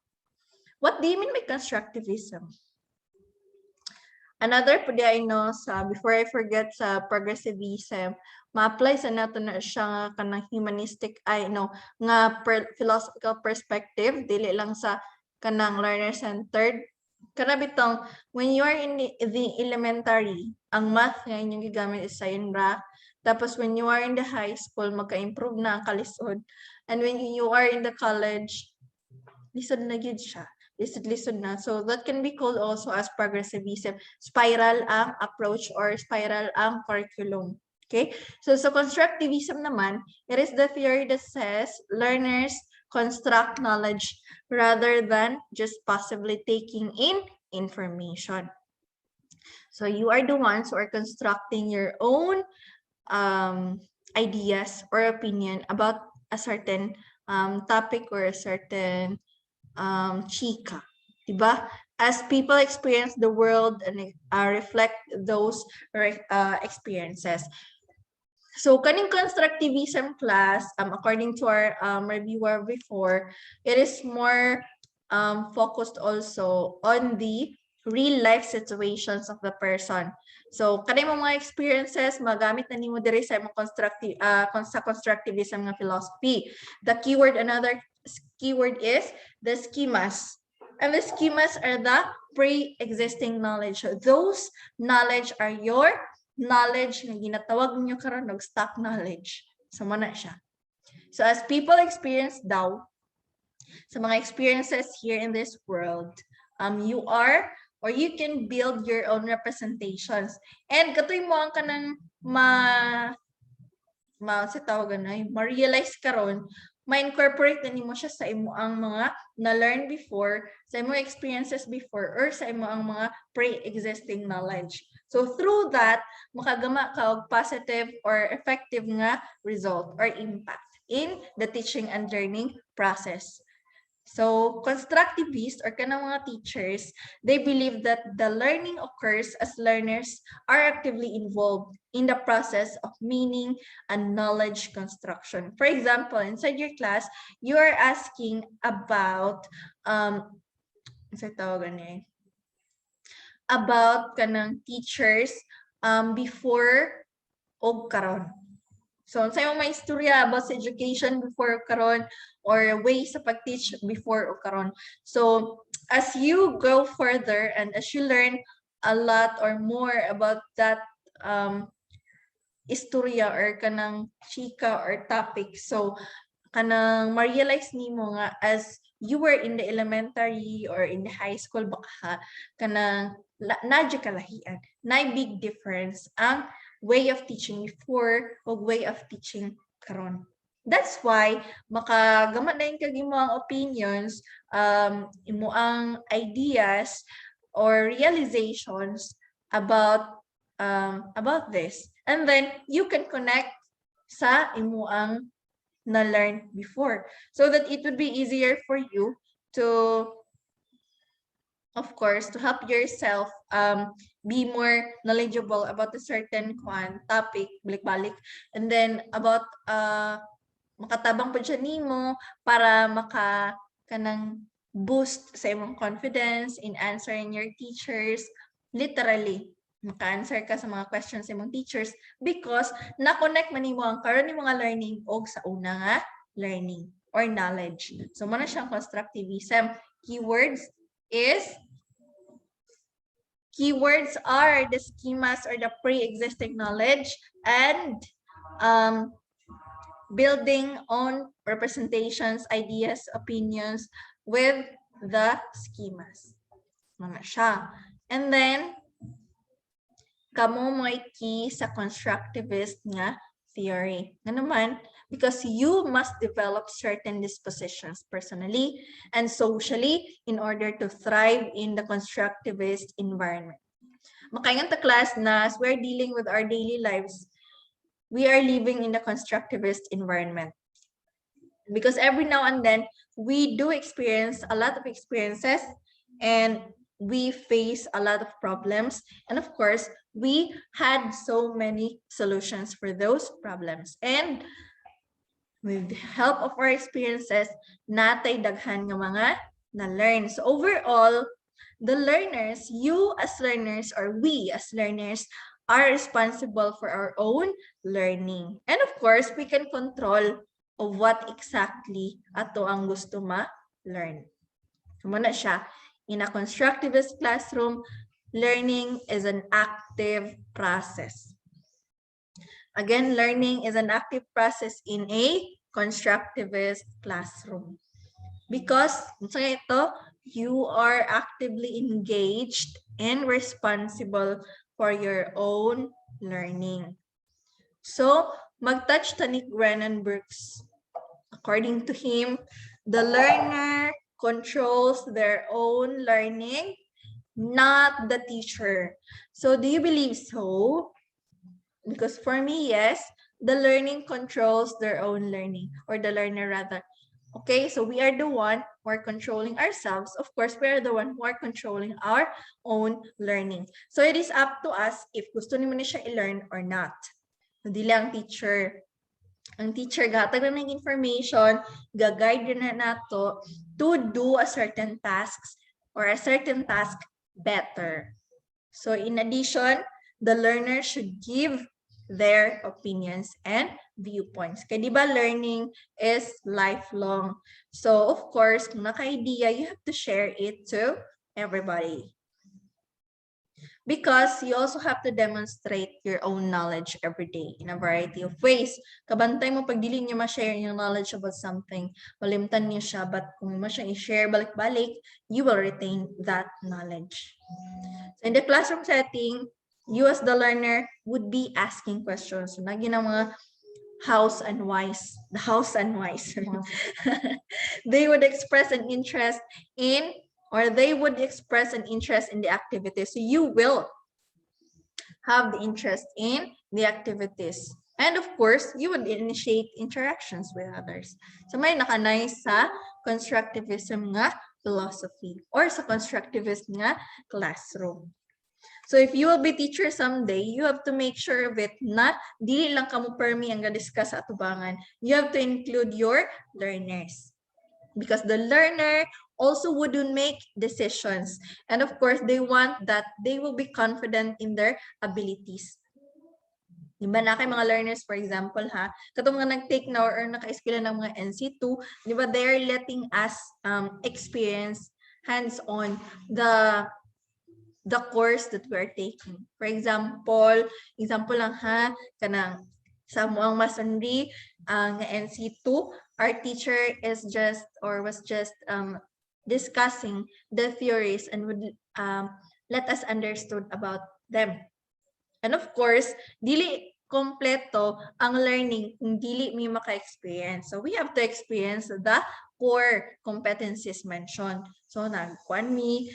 What do you mean by constructivism? Another pwede I know sa before I forget sa progressivism, ma-apply sa nato na siya nga kanang humanistic I know nga philosophical perspective dili lang sa kanang learner-centered. Kana bitong when you are in the elementary, ang math nga inyong gigamit is sayonra. Tapos when you are in the high school, magka-improve na ang kalisod. And when you are in the college, lisod na gyud siya. Lisod na. So that can be called also as progressivism. Spiral ang approach or spiral ang curriculum. Okay? So constructivism naman, it is the theory that says learners construct knowledge rather than just passively taking in information. So you are the ones who are constructing your own ideas or opinion about a certain topic or a certain chika, diba? As people experience the world and reflect those experiences. So, kaning constructivism class, according to our reviewer before, it is more focused also on the real life situations of the person. So, kanay mga experiences, magamit na nimo diri sa mga constructivism nga philosophy. The keyword, another keyword is the schemas. And the schemas are the pre-existing knowledge. So those knowledge are your knowledge na ginatawag niyo karon og stock knowledge. So mo na siya. So as people experience daw sa mga experiences here in this world, you are or you can build your own representations. And katoy mo ang kanang ma-realize karon, ma-incorporate na nimo siya sa imo ang mga na-learn before, sa imo experiences before, or sa imo ang mga pre-existing knowledge. So through that, makagama ka og positive or effective nga result or impact in the teaching and learning process. So constructivists or kanang mga teachers, they believe that the learning occurs as learners are actively involved in the process of meaning and knowledge construction. For example, inside your class, you are asking about about kanang teachers before og karon. So, sa yung may istorya about sa education before karon or ways sa pag-teach before o karon. So, as you go further and as you learn a lot or more about that istorya or kanang chika or topic, so kanang ma-realize nimo nga as you were in the elementary or in the high school baka kanang nadya kalahian, na big difference ang way of teaching before o way of teaching karon. That's why makagama na yung kagimo ang opinions, imo ang ideas or realizations about this, and then you can connect sa imo ang na-learn before, so that it would be easier for you to, of course, to help yourself be more knowledgeable about a certain topic, balik-balik, and then about makatabang po siya nimo para kanang boost sa imong confidence in answering your teachers. Literally, maka-answer ka sa mga questions sa imong teachers because na-connect man nimo ang karon ni mga learning og sa una nga learning or knowledge. So mo na siyang constructivism. Keywords are the schemas or the pre-existing knowledge and building on representations, ideas, opinions with the schemas. Mga siya. And then, kamo may key sa constructivist nga theory. Nga naman, because you must develop certain dispositions personally and socially in order to thrive in the constructivist environment. Makaingan ta class na as we're dealing with our daily lives, we are living in the constructivist environment. Because every now and then, we do experience a lot of experiences and we face a lot of problems. And of course, we had so many solutions for those problems. And with the help of our experiences, natay daghan nga mga na-learn. So overall, the learners, you as learners or we as learners are responsible for our own learning. And of course, we can control of what exactly ato ang gusto ma-learn. Muna siya, in a constructivist classroom, learning is an active process. Again, learning is an active process in a constructivist classroom. Because ito, you are actively engaged and responsible for your own learning. So, mag-touch ta ni Brennan Brooks. According to him, the learner controls their own learning, not the teacher. So, do you believe so? Because for me, yes, the learning controls their own learning, or the learner rather. Okay, so we are the one who are controlling ourselves. Of course, we are the one who are controlling our own learning. So it is up to us if gusto ni mo na siya i-learn or not. Hindi lang teacher. Ang teacher, gatag na ng information, ga-guide na nato to do a certain tasks or a certain task better. So in addition, the learner should give their opinions and viewpoints. Kaya di ba learning is lifelong. So of course, kung naka-idea, you have to share it to everybody. Because you also have to demonstrate your own knowledge every day in a variety of ways. Kabantay mo pag dili niyo ma-share yung knowledge about something, malimtan niyo siya, but kung mo siya i-share balik-balik, you will retain that knowledge. So in the classroom setting, you as the learner would be asking questions. So naging ang mga house and wise. They would express an interest in, or they would express an interest in the activities. So you will have the interest in the activities. And of course, you would initiate interactions with others. So may nakanay sa constructivism nga philosophy or sa constructivist nga classroom. So if you will be teacher someday, you have to make sure of it na dili lang kamo permi ang ga-discuss sa atubangan. You have to include your learners. Because the learner also wouldn't make decisions. And of course, they want that they will be confident in their abilities. Diba na kay mga learners, for example, katong mga nag-take now or naka-eskwela ng mga NC2, diba they're letting us experience hands-on the course that we are taking. For example lang kanang sa muang masonry ang NC2, our teacher is just or was just discussing the theories and would let us understood about them. And of course, dili kompleto ang learning kung dili mi maka-experience. So we have to experience the core competencies mentioned. So nagkuan mi,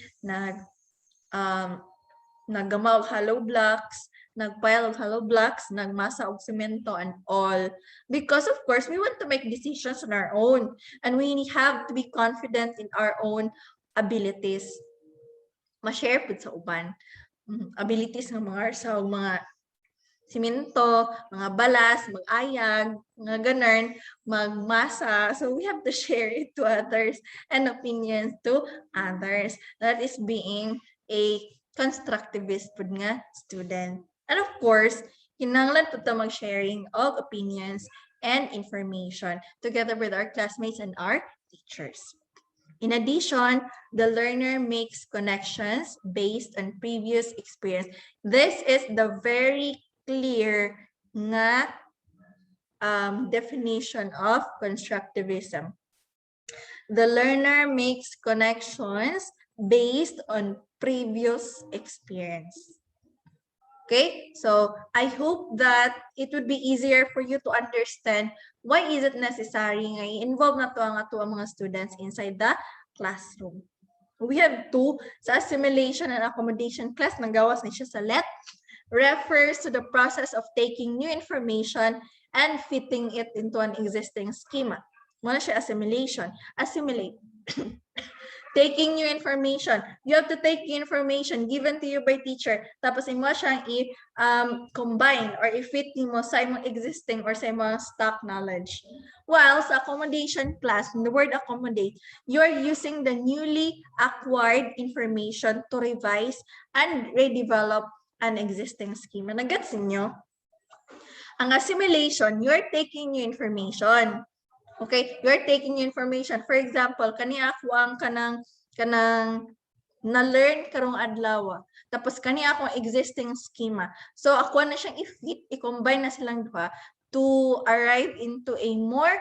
naggamaw og hollow blocks, nagpile og hollow blocks, nagmasa og semento and all. Because of course, we want to make decisions on our own and we have to be confident in our own abilities. Ma-share pud sa uban. Abilities ng mga sa mga semento, mga balas, mag-ayag, mga ganun, magmasa. So we have to share it to others and opinions to others. That is being a constructivist pud nga student. And of course, kinahanglan pud ta mag-sharing of opinions and information together with our classmates and our teachers. In addition, the learner makes connections based on previous experience. This is the very clear nga definition of constructivism. The learner makes connections based on previous experience. Okay, so I hope that it would be easier for you to understand why is it necessary nga i-involve na to ang ato ang mga students inside the classroom. We have two sa assimilation and accommodation class, nagawas ni siya sa let, refers to the process of taking new information and fitting it into an existing schema. Muna siya assimilation, assimilate. Taking new information. You have to take the information given to you by teacher. Tapos imo siyang i-combine or i-fit mo sa imong existing or sa imong stock knowledge. While sa accommodation class, in the word accommodate, you're using the newly acquired information to revise and redevelop an existing schema. Nagets niyo? Ang assimilation, you're taking new information. Okay, you're taking information. For example, kani ako ang kanang na-learn karong adlaw. Tapos kani ako ang existing schema. So ako na siyang i-fit, i-combine na silang duha to arrive into a more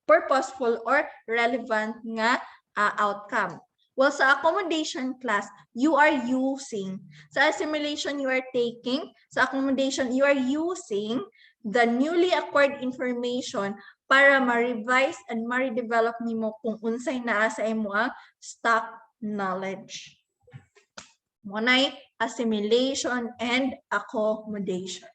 purposeful or relevant nga outcome. Well, sa accommodation class, you are using, sa assimilation you are taking, sa accommodation you are using the newly acquired information para ma-revise and ma-redevelop nimo kung unsay naa sa imo ang stock knowledge. Munay assimilation and accommodation.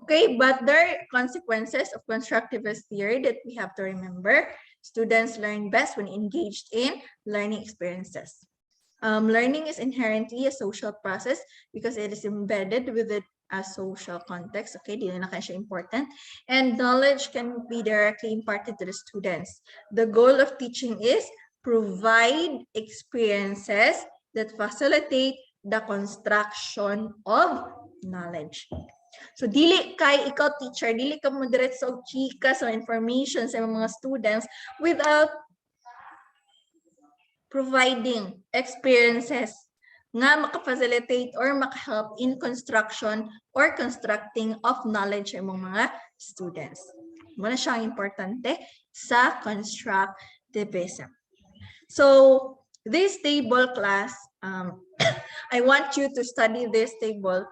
Okay, but there are consequences of constructivist theory that we have to remember. Students learn best when engaged in learning experiences. Learning is inherently a social process because it is embedded within a social context. Okay, di na siya important. And knowledge can be directly imparted to the students. The goal of teaching is provide experiences that facilitate the construction of knowledge. So dili kay ikaw teacher, dili ka mo diretso og chika sa information sa mga students without providing experiences nga maka-facilitate or maka-help in construction or constructing of knowledge among mga students. Muna siyang importante sa constructivism. So this table class, I want you to study this table.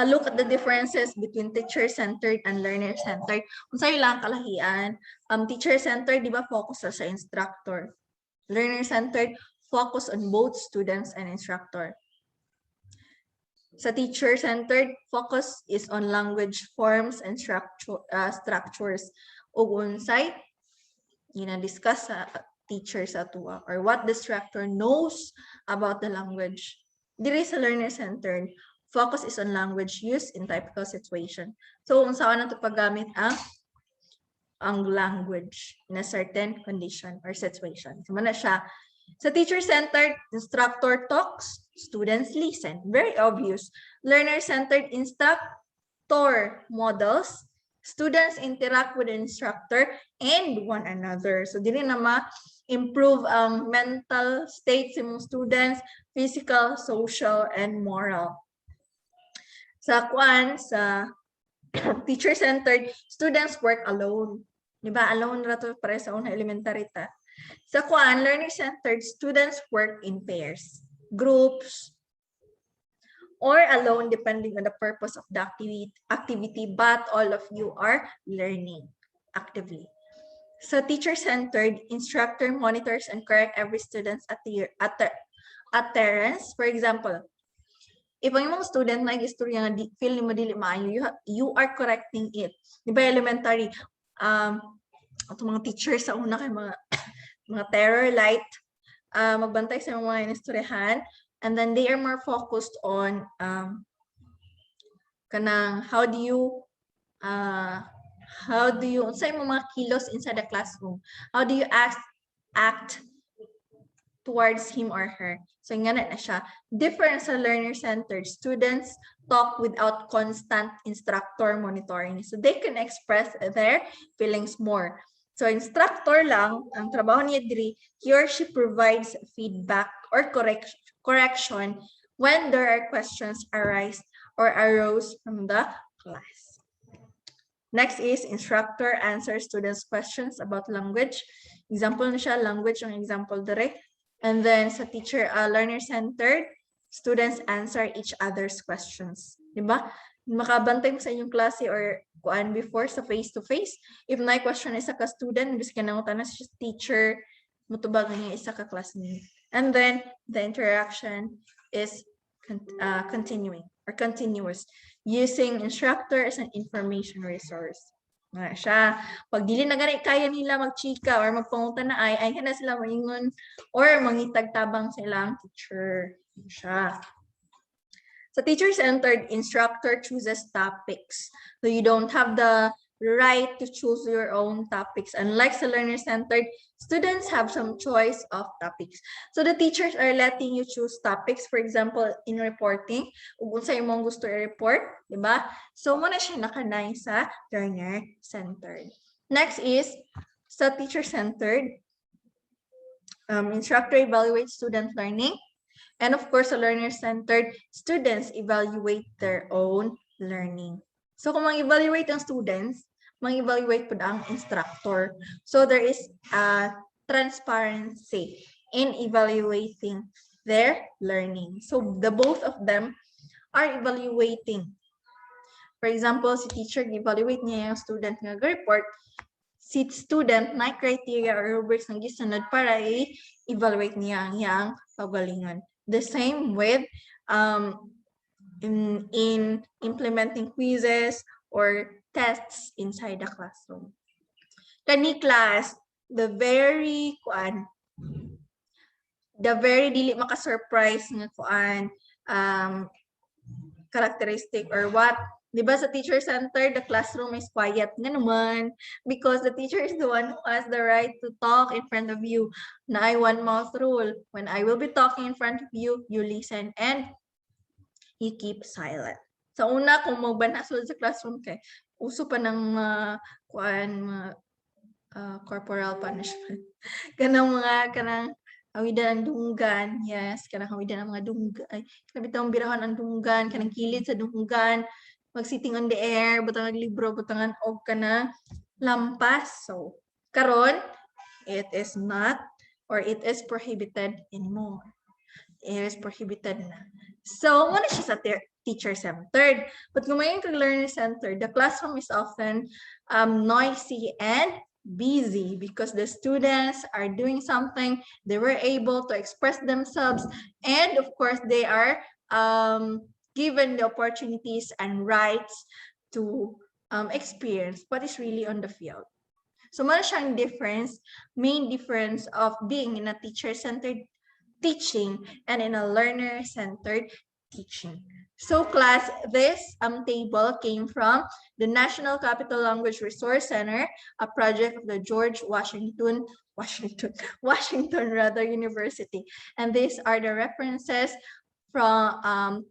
Look at the differences between teacher-centered and learner-centered. Kung sa'yo lang kalahian, teacher-centered, di ba, focus sa instructor. Learner-centered, focus on both students and instructor. Sa teacher-centered, focus is on language forms and structures. O unsay, discuss sa teacher sa tuwa, or what the instructor knows about the language. Diri sa learner-centered, focus is on language use in typical situation. So, kung saan na ito paggamit ang language in a certain condition or situation. So, muna siya. Sa teacher-centered, instructor talks, students listen. Very obvious. Learner-centered, instructor models, students interact with the instructor and one another. So, dili na ma-improve ang mental state sa mga students, physical, social, and moral. Sa teacher-centered, students work alone. Diba? Alone rato para sa una elementary ta. Sa learner-centered, students work in pairs, groups, or alone depending on the purpose of the activity, but all of you are learning actively. Sa teacher-centered, instructor monitors and correct every student's adherence. For example, if ang mga student na istorya nga feel mo dili maayo, you are correcting it. Di ba elementary, ito mga teachers sa una kay mga terror light, magbantay sa mga inistoryahan, and then they are more focused on kanang how do you sa mga kilos inside the classroom, how do you act towards him or her. So, nga na siya. Different sa learner-centered, students talk without constant instructor monitoring. So, they can express their feelings more. So, instructor lang, ang trabaho niya diri, he or she provides feedback or correction when there are questions arise or arose from the class. Next is instructor answers students' questions about language. Example na siya, language ang example dire. And then sa teacher, learner-centered, students answer each other's questions. Diba? Makabantay mo sa inyong klase or kuan before sa face-to-face. If na question isa ka student, gusto ka nang tanas sa teacher, mutubag niya isa ka classmate. And then the interaction is continuing or continuous, using instructor as an information resource. Nga siya. Pag dili na ganit kaya nila magchika or magpangunta na ay na sila maingon or mangitagtabang sa ilang teacher. Siya. So teacher-centered, instructor chooses topics. So you don't have the right to choose your own topics. Unlike sa learner-centered, students have some choice of topics. So the teachers are letting you choose topics. For example, in reporting, kung sa imong gusto i-report, di ba? So muna siya nakanay sa learner-centered. Next is sa teacher-centered, instructor evaluates student learning. And of course, sa learner-centered, students evaluate their own learning. So kung mang-evaluate ang students, mang-evaluate po ang instructor. So there is a transparency in evaluating their learning. So the both of them are evaluating. For example, si teacher evaluate niya yung student nga report, si student na criteria or rubrics ng gisunod para i-evaluate niya ang iyang pagalingon. The same with in implementing quizzes or tests inside the classroom. Kani class, the very dili maka-surprise nga characteristic or what. Diba sa teacher-centered, the classroom is quiet nga naman because the teacher is the one who has the right to talk in front of you. Na I one mouth rule. When I will be talking in front of you, you listen and you keep silent. Sa una, kung magbanasod sa classroom kay uso pa ng corporal punishment. Kanang hawidan ang dunggan, yes, kanang hawidan ang mga dunggan, ay, kanang bitang birahan ang dunggan, kanang kilid sa dunggan, mag-sitting on the air, butangan libro, butangan og kana lampas. So, karon, it is not, or it is prohibited anymore. It is prohibited na. So, muna siya sa teacher-centered. But kung mayon kag learner-centered, the classroom is often noisy and busy because the students are doing something, they were able to express themselves, and of course, they are given the opportunities and rights to experience what is really on the field. So, muna siyang main difference of being in a teacher-centered teaching and in a learner-centered teaching. So class, this table came from the National Capital Language Resource Center, a project of the George Washington University. And these are the references from,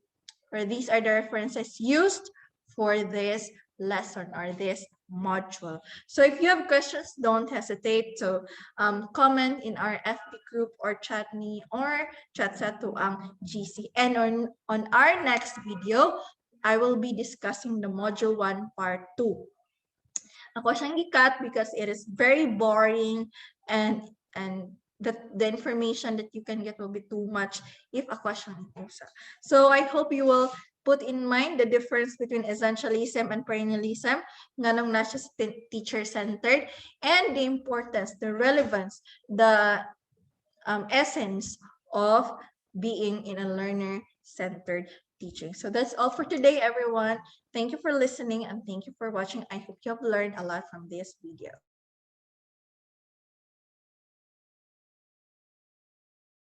or these are the references used for this lesson or this module. So if you have questions, don't hesitate to comment in our FB group or chat me or chat sa to ang GC. And on our next video, I will be discussing the module 1 part 2. Ako siyang gikat because it is very boring and the information that you can get will be too much if ako siyang usa. So I hope you will put in mind the difference between essentialism and perennialism, nganong nasa teacher-centered, and the importance, the relevance, the essence of being in a learner-centered teaching. So that's all for today, everyone. Thank you for listening and thank you for watching. I hope you have learned a lot from this video.